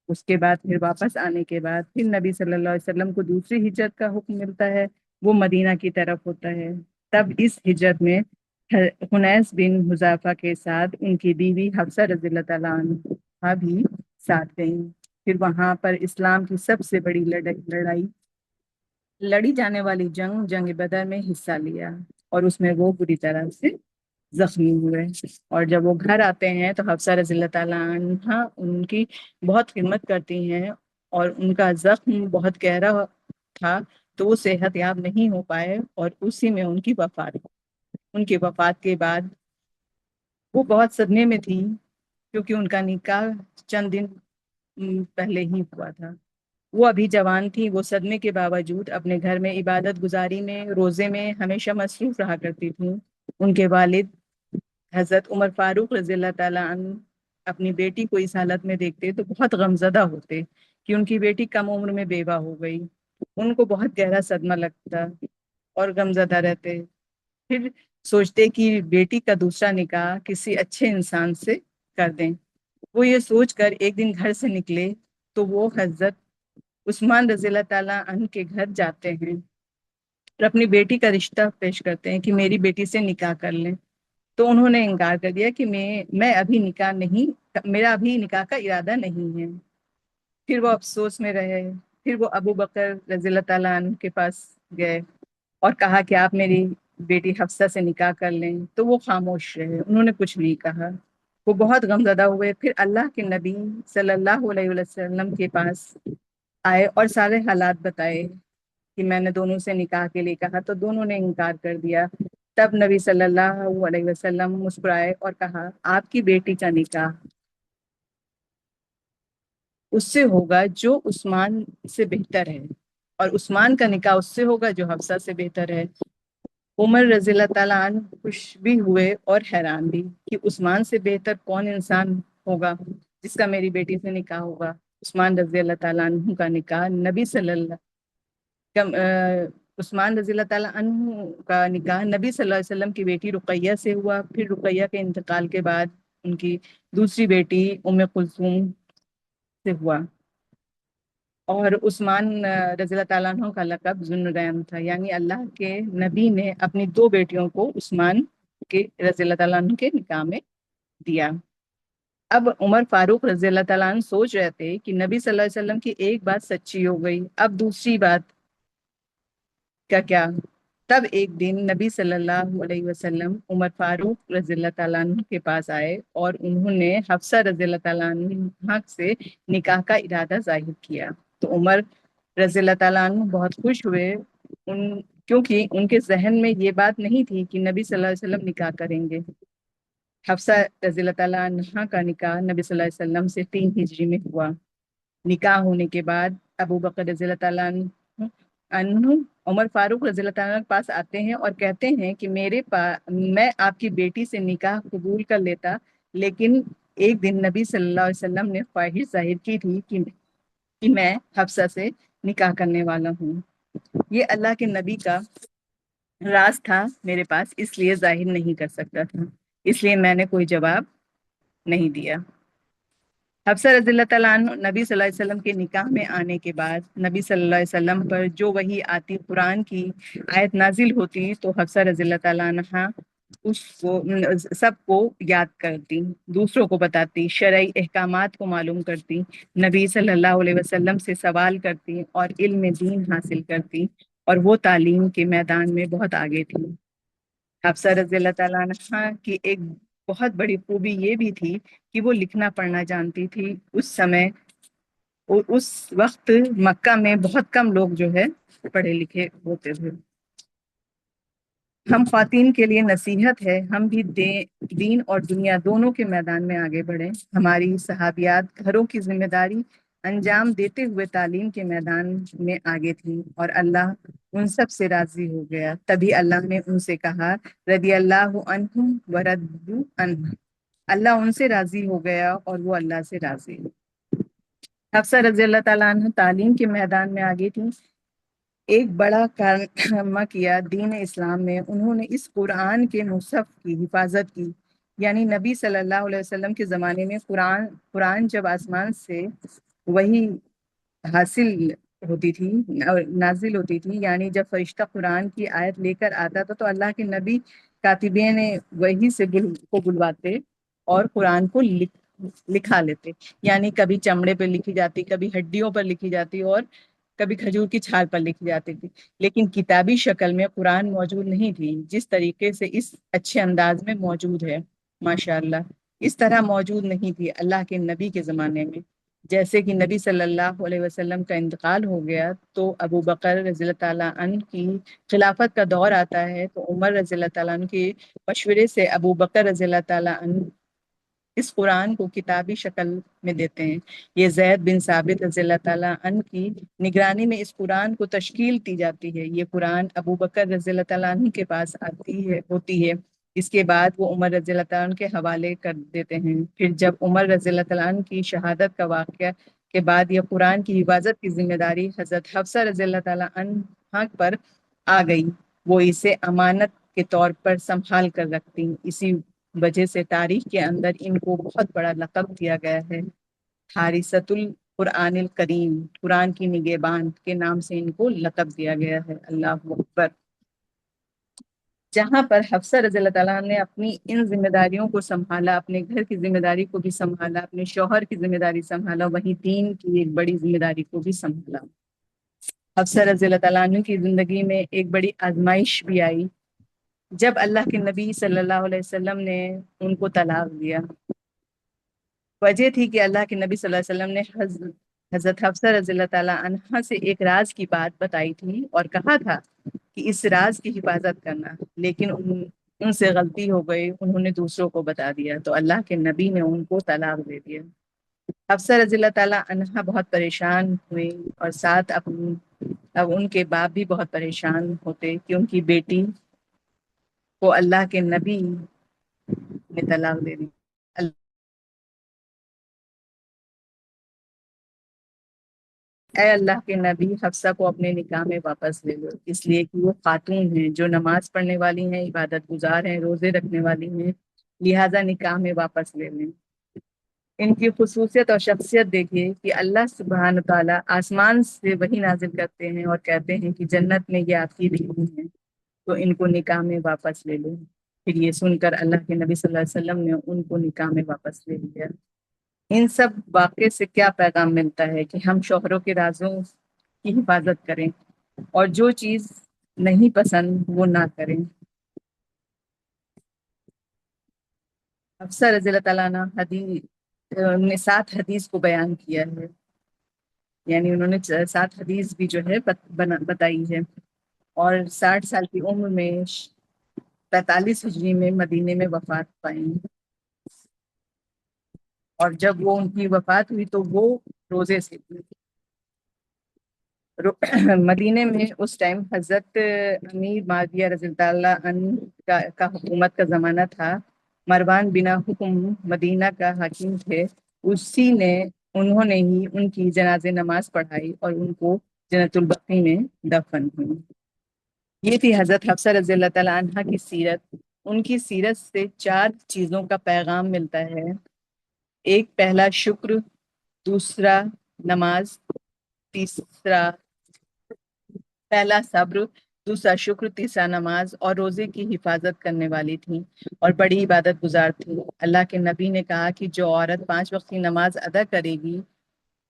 اس کے بعد پھر واپس آنے کے بعد پھر نبی صلی اللہ علیہ وسلم کو دوسری ہجرت کا حکم ملتا ہے، وہ مدینہ کی طرف ہوتا ہے۔ تب اس ہجرت میں خنیس بن حذیفہ کے ساتھ ان کی بیوی حفصہ رضی اللہ تعالیٰ عنہ بھی ساتھ گئیں۔ پھر وہاں پر اسلام کی سب سے بڑی لڑی جانے والی جنگ بدر میں حصہ لیا، اور اس میں وہ بری طرح سے زخمی ہوئے۔ اور جب وہ گھر آتے ہیں تو حفصہ رضی اللہ تعالیٰ عنہ ان کی بہت خدمت کرتی ہیں، اور ان کا زخم بہت گہرا تھا تو وہ صحت یاب نہیں ہو پائے، اور اسی میں ان کی وفات ہوئی۔ ان کی وفات کے بعد وہ بہت صدمے میں تھی، کیونکہ ان کا نکاح چند دن پہلے ہی ہوا تھا۔ وہ ابھی جوان تھی، وہ صدمے کے باوجود اپنے گھر میں عبادت گزاری میں، روزے میں ہمیشہ مصروف رہا کرتی تھیں۔ ان کے والد حضرت عمر فاروق رضی اللہ تعالیٰ عنہ اپنی بیٹی کو اس حالت میں دیکھتے تو بہت غمزدہ ہوتے کہ ان کی بیٹی کم عمر میں بیوہ ہو گئی۔ ان کو بہت گہرا صدمہ لگتا اور غمزدہ رہتے، پھر سوچتے کہ بیٹی کا دوسرا نکاح کسی اچھے انسان سے کر دیں۔ وہ یہ سوچ کر ایک دن گھر سے نکلے تو وہ حضرت عثمان رضی اللہ تعالیٰ عنہ کے گھر جاتے ہیں اور اپنی بیٹی کا رشتہ پیش کرتے ہیں کہ میری بیٹی سے نکاح کر لیں، تو انہوں نے انکار کر دیا کہ میں ابھی میرا ابھی نکاح کا ارادہ نہیں ہے۔ پھر وہ افسوس میں رہے، پھر وہ ابو بکر رضی اللہ تعالیٰ عنہ کے پاس گئے اور کہا کہ آپ میری بیٹی حفصہ سے نکاح کر لیں، تو وہ خاموش رہے، انہوں نے کچھ نہیں کہا، وہ بہت غمزدہ ہوئے۔ پھر اللہ کے نبی صلی اللہ علیہ وسلم کے پاس آئے اور سارے حالات بتائے کہ میں نے دونوں سے نکاح کے لیے کہا، تو دونوں نے انکار کر دیا۔ تب نبی صلی اللہ علیہ وسلم مسکرائے اور کہا آپ کی بیٹی کا نکاح اس سے ہوگا جو عثمان سے بہتر ہے، اور عثمان کا نکاح اس سے ہوگا جو حفصہ سے بہتر ہے۔ عمر رضی اللہ تعالیٰ عنہ خوش بھی ہوئے اور حیران بھی کہ عثمان سے بہتر کون انسان ہوگا جس کا میری بیٹی سے نکاح ہوگا۔ عثمان رضی اللہ تعالیٰ عنہ کا نکاح عثمان رضی اللہ تعالیٰ عنہ کا نکاح نبی صلی اللہ علیہ وسلم کی بیٹی رقیہ سے ہوا۔ پھر رقیہ کے انتقال کے بعد ان کی دوسری بیٹی ام کلثوم سے ہوا، اور عثمان رضی اللہ تعالیٰ عنہ کا لقب ذوالنورین تھا، یعنی اللہ کے نبی نے اپنی دو بیٹیوں کو عثمان کے رضی اللہ تعالیٰ عنہ کے نکاح میں دیا۔ اب عمر فاروق رضی اللہ تعالیٰ عنہ سوچ رہے تھے کہ نبی صلی اللہ علیہ وسلم کی ایک بات سچی ہو گئی، اب دوسری بات کا کیا؟ تب ایک دن نبی صلی اللہ علیہ وسلم عمر فاروق رضی اللہ تعالیٰ عنہ کے پاس آئے اور انہوں نے حفصہ رضی اللہ تعالیٰ عنہ سے نکاح کا ارادہ ظاہر کیا، تو عمر رضی اللہ تعالیٰ عنہ بہت خوش ہوئے، کیونکہ ان کے ذہن میں یہ بات نہیں تھی کہ نبی صلی اللہ علیہ وسلم نکاح کریں گے۔ حفصہ رضی اللہ تعالیٰ عنہ کا نکاح نبی صلی اللہ علیہ وسلم سے 3 ہجری میں ہوا۔ نکاح ہونے کے بعد ابو بکر رضی اللہ تعالیٰ عنہ عمر فاروق رضی اللہ تعالیٰ عنہ کے پاس آتے ہیں اور کہتے ہیں کہ میں آپ کی بیٹی سے نکاح قبول کر لیتا، لیکن ایک دن نبی صلی اللہ علیہ وسلم نے خواہش ظاہر کی تھی کہ میں حفصہ سے نکاح کرنے والا ہوں۔ یہ اللہ کے نبی کا راز تھا میرے پاس، اس لیے ظاہر نہیں کر سکتا تھا، اس لیے میں نے کوئی جواب نہیں دیا۔ حفصہ رضی اللہ تعالیٰ عنہ نبی صلی اللہ علیہ وسلم کے نکاح میں آنے کے بعد نبی صلی اللہ علیہ وسلم پر جو وحی آتی، قرآن کی آیت نازل ہوتی، تو حفصہ رضی اللہ تعالیٰ عنہ اس کو سب کو یاد کرتی، دوسروں کو بتاتی، شرعی احکامات کو معلوم کرتی، نبی صلی اللہ علیہ وسلم سے سوال کرتی اور علم دین حاصل کرتی، اور وہ تعلیم کے میدان میں بہت آگے تھی۔ حفصہ رضی اللہ تعالیٰ عنہ کی ایک بہت بڑی خوبی یہ بھی تھی کہ وہ لکھنا پڑھنا جانتی تھی۔ اس وقت مکہ میں بہت کم لوگ جو ہے پڑھے لکھے ہوتے تھے۔ ہم خواتین کے لیے نصیحت ہے، ہم بھی دین اور دنیا دونوں کے میدان میں آگے بڑھیں۔ ہماری صحابیات گھروں کی ذمہ داری انجام دیتے ہوئے تعلیم کے میدان میں آگے تھیں، اور اللہ ان سب سے راضی ہو گیا۔ تبھی اللہ نے ان سے کہا رضی اللہ عنہم ورضوا عنہ، اللہ ان سے راضی ہو گیا اور وہ اللہ سے راضی۔ حفصہ رضی اللہ تعالیٰ عنہ تعلیم کے میدان میں آگے تھیں، ایک بڑا کارنامہ کیا دین اسلام میں، انہوں نے اس قرآن کے مصحف کی حفاظت کی، یعنی نبی صلی اللہ علیہ وسلم کے زمانے میں قرآن جب آسمان سے وہی حاصل ہوتی تھی، نازل ہوتی تھی، یعنی جب فرشتہ قرآن کی آیت لے کر آتا تھا تو اللہ کے نبی کاتبین وہی سے کو بلواتے اور قرآن کو لکھا لیتے، یعنی کبھی چمڑے پہ لکھی جاتی، کبھی ہڈیوں پر لکھی جاتی، اور کبھی کھجور کی چھال پر لکھی جاتی تھی، لیکن کتابی شکل میں قرآن موجود نہیں تھی جس طریقے سے اس اچھے انداز میں موجود ہے۔ ماشاءاللہ اس طرح موجود نہیں تھی اللہ کے نبی کے زمانے میں۔ جیسے کہ نبی صلی اللہ علیہ وسلم کا انتقال ہو گیا تو ابو بکر رضی اللہ تعالیٰ عنہ کی خلافت کا دور آتا ہے، تو عمر رضی اللہ تعالیٰ عنہ کے مشورے سے ابو بکر رضی اللہ تعالیٰ عنہ اس قرآن کو کتابی شکل میں دیتے ہیں۔ یہ زید بن ثابت رضی اللہ تعالیٰ عنہ کی نگرانی میں اس قرآن کو تشکیل دی جاتی ہے۔ یہ قرآن ابو بکر رضی اللہ تعالیٰ عنہ کے پاس ہوتی ہے، اس کے بعد وہ عمر رضی اللہ تعالیٰ عنہ کے حوالے کر دیتے ہیں۔ پھر جب عمر رضی اللہ تعالیٰ عنہ کی شہادت کا واقعہ کے بعد یہ قرآن کی حفاظت کی ذمہ داری حضرت حفصہ رضی اللہ تعالیٰ عنہ پر آ گئی، وہ اسے امانت کے طور پر سنبھال کر رکھتی، اسی وجہ سے تاریخ کے اندر ان کو بہت بڑا لقب دیا گیا ہے، حارثۃ القرآن الکریم، قرآن کی نگہبان کے نام سے ان کو لقب دیا گیا ہے۔ اللہ اکبر۔ جہاں پر حفصہ رضی اللہ تعالیٰ نے اپنی ان ذمہ داریوں کو سنبھالا، اپنے گھر کی ذمہ داری کو بھی سنبھالا، اپنے شوہر کی ذمہ داری سنبھالا، وہیں دین کی ایک بڑی ذمہ داری کو بھی سنبھالا۔ حفصہ رضی اللہ تعالیٰ عنہ کی زندگی میں ایک بڑی آزمائش بھی آئی جب اللہ کے نبی صلی اللہ علیہ وسلم نے ان کو طلاق دیا۔ وجہ تھی کہ اللہ کے نبی صلی اللہ علیہ وسلم نے حضرت حفصہ رضی اللہ تعالیٰ عنہ سے ایک راز کی بات بتائی تھی اور کہا تھا کہ اس راز کی حفاظت کرنا، لیکن ان سے غلطی ہو گئی، انہوں نے دوسروں کو بتا دیا تو اللہ کے نبی نے ان کو طلاق دے دیا۔ حفصہ رضی اللہ تعالیٰ عنہ بہت پریشان ہوئی اور ساتھ اب ان کے باپ بھی بہت پریشان ہوتے کہ ان کی بیٹی کو اللہ کے نبی نے طلاق دے دی۔ اے اللہ کے نبی، حفصہ کو اپنے نکاح میں واپس لے لو، اس لیے کہ وہ خاتون ہیں جو نماز پڑھنے والی ہیں، عبادت گزار ہیں، روزے رکھنے والی ہیں، لہٰذا نکاح میں واپس لے لیں۔ ان کی خصوصیت اور شخصیت دیکھیے کہ اللہ سبحانہ تعالیٰ آسمان سے وحی نازل کرتے ہیں اور کہتے ہیں کہ جنت میں یہ آپ کی بیوی ہیں تو ان کو نکاح میں واپس لے لو۔ پھر یہ سن کر اللہ کے نبی صلی اللہ علیہ وسلم نے ان کو نکاح میں واپس لے لیا۔ ان سب واقعے سے کیا پیغام ملتا ہے کہ ہم شوہروں کے رازوں کی حفاظت کریں اور جو چیز نہیں پسند وہ نہ کریں۔ حفصہ رضی اللہ تعالیٰ نے 7 حدیث کو بیان کیا ہے، یعنی انہوں نے 7 حدیث بھی جو ہے بتائی ہے، اور 60 سال کی عمر میں 45 ہجری میں مدینے میں وفات پائیں، اور جب وہ ان کی وفات ہوئی تو وہ روزے سے تھی۔ مدینے میں اس ٹائم حضرت امیر معاویہ رضی اللہ عنہ کا حکومت کا زمانہ تھا۔ مروان بن حکم مدینہ کا حاکم تھے، انہوں نے ہی ان کی جنازے نماز پڑھائی اور ان کو جنت البقیع میں دفن ہوئی۔ یہ تھی حضرت حفصہ رضی اللہ تعالیٰ عنہ کی سیرت۔ ان کی سیرت سے 4 چیزوں کا پیغام ملتا ہے۔ ایک، پہلا شکر، دوسرا نماز، پہلا صبر، دوسرا شکر، تیسرا نماز، اور روزے کی حفاظت کرنے والی تھی اور بڑی عبادت گزار تھی۔ اللہ کے نبی نے کہا کہ جو عورت 5 وقت کی نماز ادا کرے گی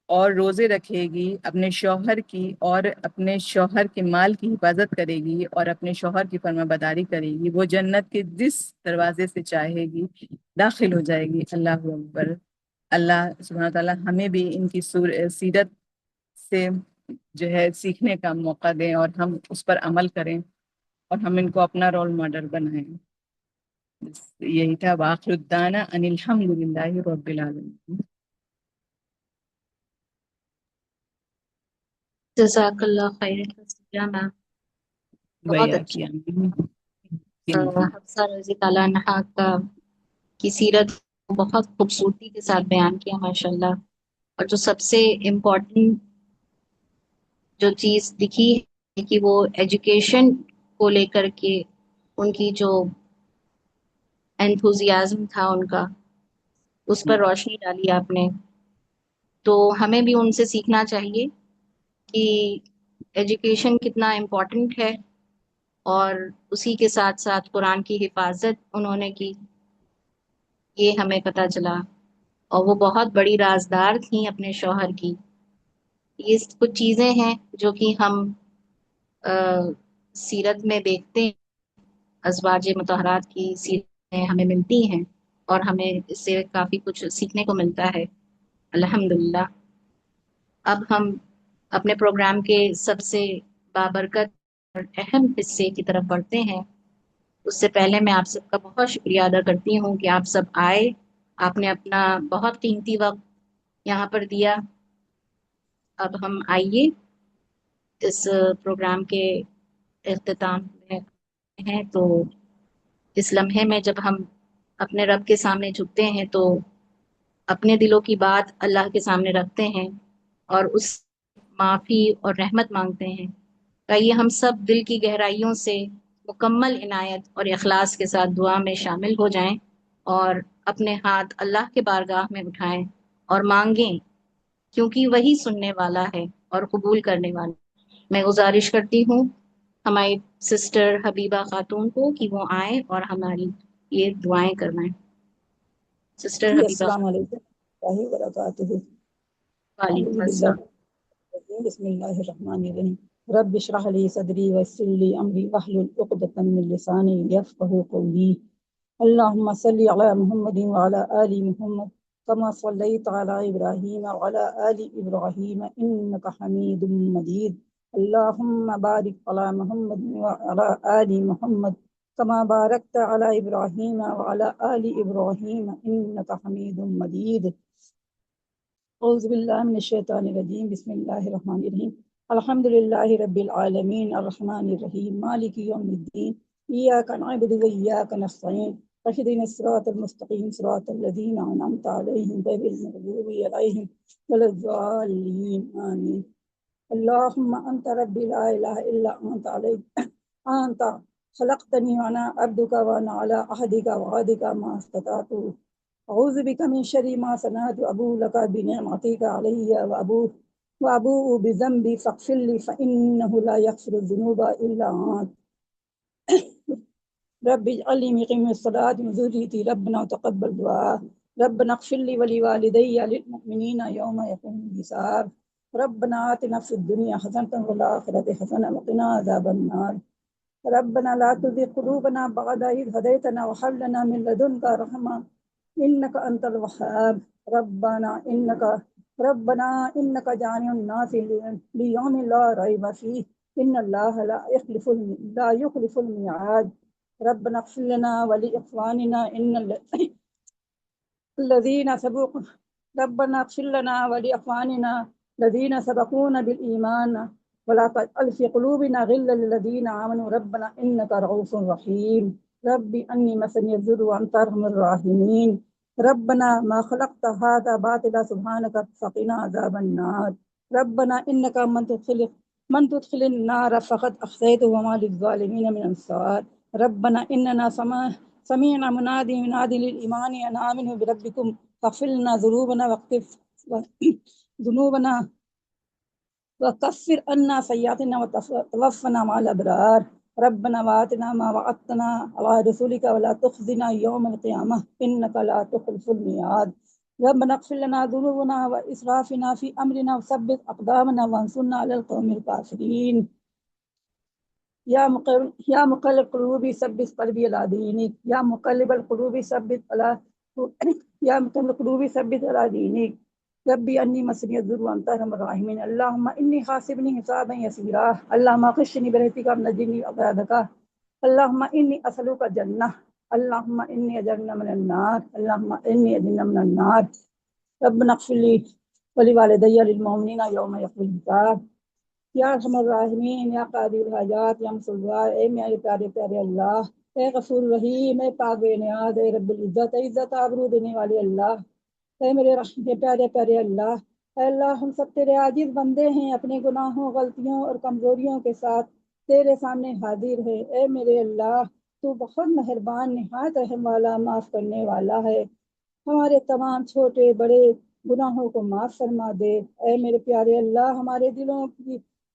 اور روزے رکھے گی، اپنے شوہر کی اور اپنے شوہر کے مال کی حفاظت کرے گی اور اپنے شوہر کی فرمانبرداری کرے گی، وہ جنت کے جس دروازے سے چاہے گی داخل ہو جائے گی۔ اللہ اکبر۔ اللہ سبحانہ تعالیٰ ہمیں بھی ان کی سیرت سے جو ہے سیکھنے کا موقع دیں اور ہم اس پر عمل کریں اور ہم ان کو اپنا رول ماڈل بنائیں۔ یہی تھا۔ وآخر الدعوانا ان الحمد للہ رب العالمین۔ جزاک اللہ خیر میم، بہت اچھا۔ حفصہ رضی اللہ عنہا کی سیرت بہت خوبصورتی کے ساتھ بیان کیا ماشاءاللہ، اور جو سب سے امپورٹنٹ جو چیز دکھی ہے کہ وہ ایجوکیشن کو لے کر کے ان کی جو انتھوزیازم تھا ان کا، اس پر روشنی ڈالی آپ نے۔ تو ہمیں بھی ان سے سیکھنا چاہیے کہ ایجوکیشن کتنا امپورٹنٹ ہے، اور اسی کے ساتھ ساتھ قرآن کی حفاظت انہوں نے کی، یہ ہمیں پتہ چلا۔ اور وہ بہت بڑی رازدار تھیں اپنے شوہر کی۔ یہ کچھ چیزیں ہیں جو کہ ہم سیرت میں دیکھتے ہیں، ازواج مطہرات کی سیرت میں ہمیں ملتی ہیں، اور ہمیں اس سے کافی کچھ سیکھنے کو ملتا ہے الحمدللہ۔ اب ہم اپنے پروگرام کے سب سے بابرکت اور اہم حصے کی طرف بڑھتے ہیں۔ اس سے پہلے میں آپ سب کا بہت شکریہ ادا کرتی ہوں کہ آپ سب آئے، آپ نے اپنا بہت قیمتی وقت یہاں پر دیا۔ اب ہم آئیے اس پروگرام کے اختتام میں ہیں، تو اس لمحے میں جب ہم اپنے رب کے سامنے جھکتے ہیں تو اپنے دلوں کی بات اللہ کے سامنے رکھتے ہیں اور اس معافی اور رحمت مانگتے ہیں۔ آئیے ہم سب دل کی گہرائیوں سے مکمل عنایت اور اخلاص کے ساتھ دعا میں شامل ہو جائیں اور اپنے ہاتھ اللہ کے بارگاہ میں اٹھائیں اور مانگیں، کیونکہ وہی سننے والا ہے اور قبول کرنے والا۔ میں گزارش کرتی ہوں ہماری سسٹر حبیبہ خاتون کو کہ وہ آئیں اور ہماری یہ دعائیں کروائیں۔ سسٹر حبیبہ السلام علیکم ورحمۃ اللہ وبرکاتہ۔ وعلیکم السلام۔ بسم اللہ الرحمن الرحیم۔ رب اشرح لي صدري ويسر لي أمري واحلل عقدة من لساني يفقهوا قولي. اللهم صل على محمد وعلى آل محمد كما صليت على إبراهيم وعلى آل إبراهيم إنك حميد مجيد. اللهم بارك على محمد وعلى آل محمد كما باركت على إبراهيم وعلى آل إبراهيم إنك حميد مجيد. أعوذ بالله من الشيطان الرجيم. بسم الله الرحمن الرحيم. الحمد لله رب العالمين الرحمن الرحيم مالك يوم الدين إياك نعبد وإياك نستعين اهدنا الصراط المستقيم صراط الذين أنعمت عليهم غير المغضوب عليهم ولا الضالين آمين. اللهم أنت ربي لا إله إلا أنت عليك أنت خلقتني وأنا عبدك وأنا على عهدك ووعدك ما استطعت. أعوذ بك من شر ما صنعت وأبوء لك بنعمتك علي وأبوء بذنبي فاغفر لي فإنه لا يغفر الذنوب إلا أنت. رب اجعلني مقيم الصلاة وذريتي ربنا وتقبل دعاء. ربنا اغفر لي ولوالدي للمؤمنين يوم يقوم الحساب. ربنا آتنا في الدنيا حسنة وفي الآخرة حسنة وقنا عذاب النار. ربنا لا تزغ قلوبنا بعد إذ هديتنا وهب لنا من لدنك رحمة إنك أنت الوهاب. ربنا إنك جامع الناس ليوم لا ريب فيه إن الله لا يخلف الميعاد. ربنا اغفر لنا ولإخواننا الذين سبقوا ربنا اغفر لنا ولإخواننا الذين سبقونا بالإيمان ولا تجعل في قلوبنا غلا للذين آمنوا ربنا إنك رؤوف رحيم. ربي أني مسني الضر وأنت أرحم الراحمين. ربنا ما خلقت هذا باطلا سبحانك فقنا عذاب النار. ربنا إنك من تدخل النار فقد أخزيته وما للظالمين من أنصار. ربنا إننا سمعنا منادي للإيمان أن آمنوا بربكم فاغفر لنا ذنوبنا وكفر عنا سيئاتنا وتوفنا مع الأبرار. ربنا وآتنا ما وعدتنا على رسولك ولا تخزنا يوم القيامة إنك لا تخلف الميعاد. ربنا اغفر لنا ذنوبنا وإسرافنا في أمرنا وثبت أقدامنا وانصرنا على القوم الكافرين. يا مقلب القلوب ثبت قلبي على دينك. يا مقلب القلوب ثبت على دينك. ربي أني مسني الضر وأنت أرحم الراحمين. اللهم إني حاسبني حسابا يسيرا. اللهم اغشني برحمتك ونجني عذابك. اللهم إني أسألك الجنة. اللهم إني أجرنا من النار. اللهم إني أجرنا من النار. ربنا اغفر لي ولوالدي للمؤمنين يوم يقوم الحساب. یا ارحم الراحمین یا قاضی الحاجات یا مسلوار. اے میرے پیارے پیارے اللہ، اے غفور رحیم، اے پاک بے نیاز، اے رب العزت، اے عزت آبرو دینے والے اللہ، اے میرے پیارے پیارے اللہ، اے اللہ ہم سب تیرے عاجز بندے ہیں، اپنے گناہوں، غلطیوں اور کمزوریوں کے ساتھ تیرے سامنے حاضر ہے۔ اے میرے اللہ تو بہت مہربان، نہایت رحم والا، معاف کرنے والا ہے۔ ہمارے تمام چھوٹے بڑے گناہوں کو معاف فرما دے۔ اے میرے پیارے اللہ ہمارے دلوں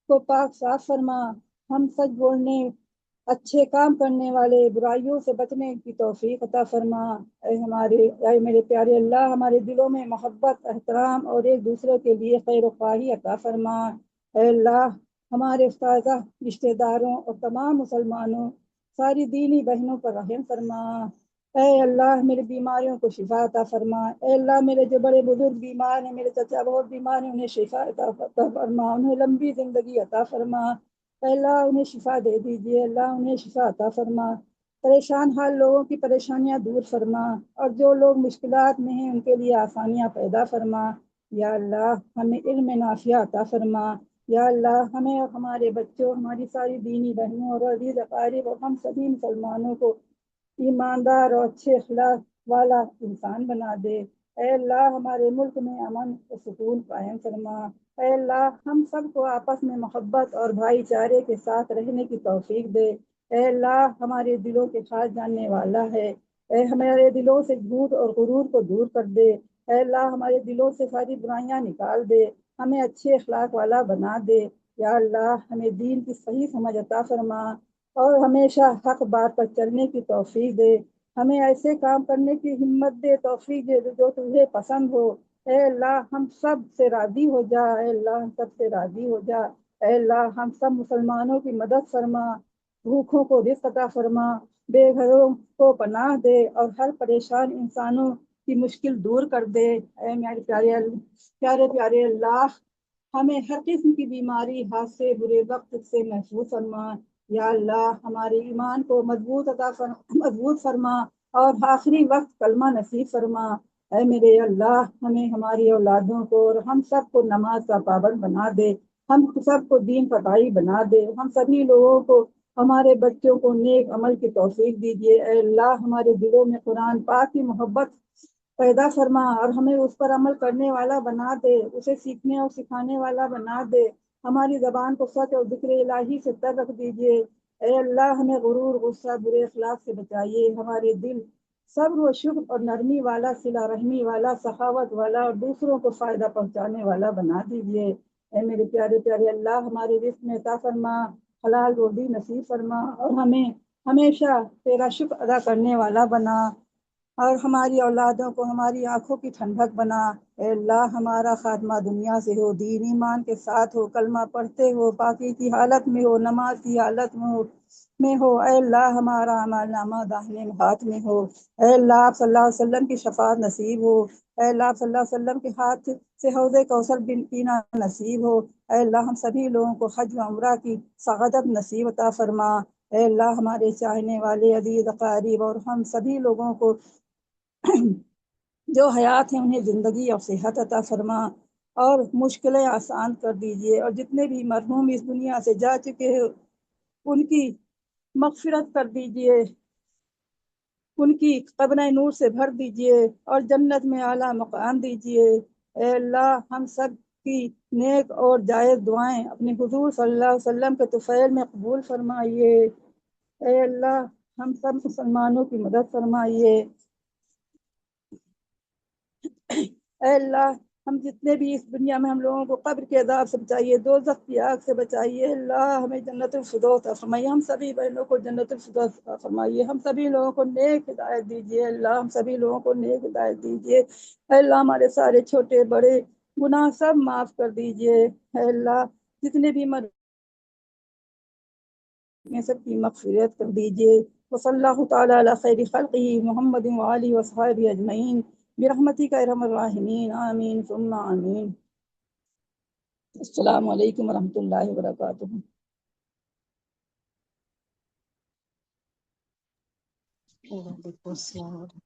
کو پاک صاف فرما، ہم سچ بولنے، اچھے کام کرنے والے، برائیوں سے بچنے کی توفیق عطا فرما۔ اے میرے پیارے اللہ ہمارے دلوں میں محبت، احترام اور ایک دوسرے کے لیے خیر و خواہی عطا فرما۔ اے اللہ ہمارے اساتذہ، رشتہ داروں اور تمام مسلمانوں، ساری دینی بہنوں پر رحم فرما۔ اے اللہ میرے بیماریوں کو شفا عطا فرما۔ اے اللہ میرے جو بڑے بزرگ بیمار ہیں، میرے چچا بہت بیمار ہیں، انہیں شفا عطا فرما، انہیں لمبی زندگی عطا فرما۔ اے اللہ انہیں شفا دے دیجیے، اللہ انہیں شفا عطا فرما۔ پریشان حال لوگوں کی پریشانیاں دور فرما، اور جو لوگ مشکلات میں ہیں ان کے لیے آسانیاں پیدا فرما۔ یا اللہ ہمیں علم نافع عطا فرما۔ یا اللہ ہمیں اور ہمارے بچوں، ہماری ساری دینی بہنوں اور عزیز اقارب اور ہم سبھی مسلمانوں کو ایماندار اور اچھے اخلاق والا انسان بنا دے۔ اے اللہ ہمارے ملک میں امن و سکون قائم فرما۔ اے اللہ ہم سب کو آپس میں محبت اور بھائی چارے کے ساتھ رہنے کی توفیق دے۔ اے اللہ ہمارے دلوں کے خاص جاننے والا ہے۔ اے ہمارے دلوں سے جھوٹ اور غرور کو دور کر دے۔ اے اللہ ہمارے دلوں سے ساری برائیاں نکال دے، ہمیں اچھے اخلاق والا بنا دے۔ یا اللہ ہمیں دین کی صحیح سمجھ عطا فرما اور ہمیشہ حق بات پر چلنے کی توفیق دے۔ ہمیں ایسے کام کرنے کی ہمت دے، توفیق دے جو تجھے پسند ہو۔ اے اللہ ہم سب سے راضی ہو جا۔ اے اللہ ہم سب سے راضی ہو جا۔ اے اللہ ہم سب مسلمانوں کی مدد فرما، بھوکھوں کو رزق عطا فرما، بے گھروں کو پناہ دے اور ہر پریشان انسانوں کی مشکل دور کر دے۔ اے میرے پیارے پیارے اللہ، ہمیں ہر قسم کی بیماری، حادثے، برے وقت سے محفوظ فرما۔ یا اللہ ہمارے ایمان کو مضبوط فرما اور آخری وقت کلمہ نصیب فرما۔ اے میرے اللہ ہمیں، ہماری اولادوں کو اور ہم سب کو نماز کا پابند بنا دے، ہم سب کو دین پتائی بنا دے، ہم سبھی لوگوں کو، ہمارے بچوں کو نیک عمل کی توفیق دیجیے۔ اے اللہ ہمارے دلوں میں قرآن پاک کی محبت پیدا فرما اور ہمیں اس پر عمل کرنے والا بنا دے، اسے سیکھنے اور سکھانے والا بنا دے، ہماری زبان کو سچ اور ذکر الہی سے تر رکھ دیجیے۔ اے اللہ ہمیں غرور، غصہ، برے اخلاق سے بچائیے، ہمارے دل صبر و شکر اور نرمی والا، صلہ رحمی والا، سخاوت والا اور دوسروں کو فائدہ پہنچانے والا بنا دیجیے۔ اے میرے پیارے پیارے اللہ ہمارے رزق میں عطا فرما، حلال روزی نصیب فرما اور ہمیں ہمیشہ تیرا شکر ادا کرنے والا بنا، اور ہماری اولادوں کو ہماری آنکھوں کی ٹھنڈک بنا۔ اے اللہ ہمارا خاتمہ دنیا سے ہو، دین ایمان کے ساتھ ہو، کلمہ پڑھتے ہو، پاکی کی حالت میں ہو، نماز کی حالت میں ہو۔ اے اللہ ہمارا عمل نامہ داہنے ہاتھ میں ہو۔ اے اللہ آپ صلی اللہ علیہ وسلم کی شفاعت نصیب ہو۔ اے اللہ آپ صلی اللہ علیہ وسلم کے ہاتھ سے حوض کوثر پینا نصیب ہو۔ اے اللہ ہم سبھی لوگوں کو حج و عمرہ کی سعادت نصیب عطا فرما۔ اے اللہ ہمارے چاہنے والے عزیز اقارب اور ہم سبھی لوگوں کو جو حیات ہیں انہیں زندگی اور صحت عطا فرما اور مشکلیں آسان کر دیجیے، اور جتنے بھی مرحوم اس دنیا سے جا چکے ہیں ان کی مغفرت کر دیجیے، ان کی قبر نور سے بھر دیجیے اور جنت میں اعلیٰ مقام دیجیے۔ اے اللہ ہم سب کی نیک اور جائز دعائیں اپنے حضور صلی اللہ علیہ وسلم کے طفیل میں قبول فرمائیے۔ اے اللہ ہم سب مسلمانوں کی مدد فرمائیے۔ اے اللہ ہم جتنے بھی اس دنیا میں، ہم لوگوں کو قبر کے عذاب سے بچائیے، دوزخ کی آگ سے بچائیے۔ اللہ ہمیں جنت الفردوس عطا فرمائیے، ہم سبھی بہنوں کو جنت الفردوس عطا فرمائیے، ہم سبھی لوگوں کو نیک ہدایت دیجیے۔ اللہ ہم سبھی لوگوں کو نیک ہدایت دیجیے۔ اے اللہ ہمارے سارے چھوٹے بڑے گناہ سب معاف کر دیجیے۔ اے اللہ جتنے بھی میں سب کی مغفرت کر دیجیے۔ وصلی اللہ تعالی علی خیر خلقہ محمد وآلہ وصحبہ اجمعین برحمتک یا ارحم الراحمین، آمین ثم آمین۔ السلام علیکم ورحمۃ اللہ وبرکاتہ۔ وعلیکم السلام۔